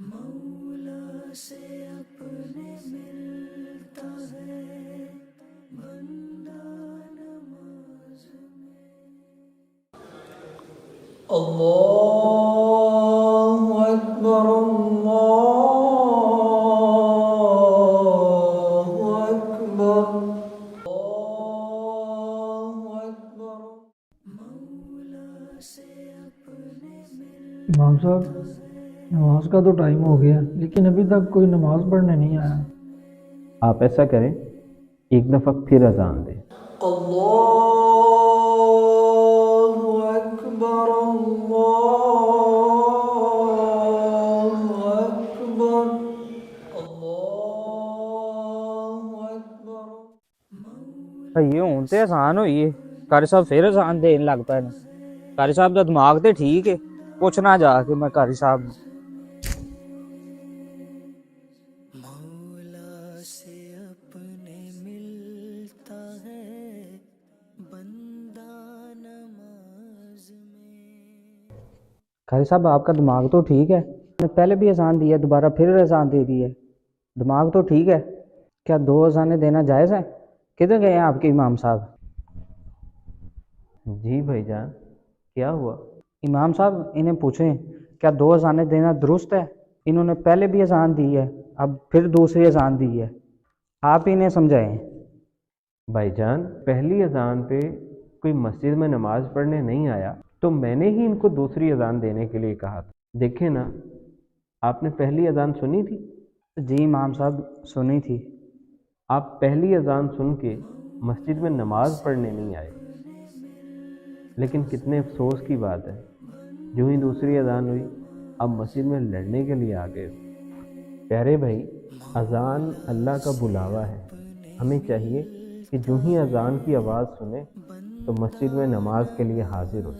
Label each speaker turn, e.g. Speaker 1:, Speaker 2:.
Speaker 1: مولا سے اپنے ملتا ہے بندہ نماز میں۔ اللہ اکبر اللہ اکبر اللہ اکبر۔ مولا سے اپنے
Speaker 2: امام صاحب، نماز کا تو ٹائم ہو گیا لیکن ابھی تک کوئی نماز پڑھنے نہیں آیا۔
Speaker 3: آپ ایسا کریں، ایک دفعہ پھر اذان دیں۔
Speaker 1: اللہ اکبر اللہ اکبر اللہ اکبر۔
Speaker 4: یہ ہوں تے آسان ہوئی ہے، قاری صاحب پھر آسان دین لگ پے نے۔ قاری صاحب دا دماغ تے ٹھیک ہے، پوچھنا جا کے میں قاری صاحب نوں۔
Speaker 1: مولا سے اپنے ملتا ہے بندہ نماز میں۔
Speaker 4: قاری صاحب آپ کا دماغ تو ٹھیک ہے، آپ نے پہلے بھی اذان دی ہے، دوبارہ پھر اذان دے دی ہے، دماغ تو ٹھیک ہے؟ کیا دو اذانیں دینا جائز ہے؟ کدھر گئے ہیں آپ کے امام صاحب؟
Speaker 3: جی بھائی جان، کیا ہوا؟
Speaker 4: امام صاحب انہیں پوچھیں کیا دو اذانیں دینا درست ہے؟ انہوں نے پہلے بھی اذان دی ہے، اب پھر دوسری اذان دی ہے، آپ انہیں سمجھائیں۔
Speaker 3: بھائی جان، پہلی اذان پہ کوئی مسجد میں نماز پڑھنے نہیں آیا تو میں نے ہی ان کو دوسری اذان دینے کے لیے کہا تھا۔ دیکھیں نا، آپ نے پہلی اذان سنی تھی؟
Speaker 4: جی امام صاحب سنی تھی۔
Speaker 3: آپ پہلی اذان سن کے مسجد میں نماز پڑھنے نہیں آئے، لیکن کتنے افسوس کی بات ہے، جو ہی دوسری اذان ہوئی آپ مسجد میں لڑنے کے لیے آ گئے۔ پیارے بھائی، اذان اللہ کا بلاوا ہے، ہمیں چاہیے کہ جو ہی اذان کی آواز سنیں تو مسجد میں نماز کے لیے حاضر ہو۔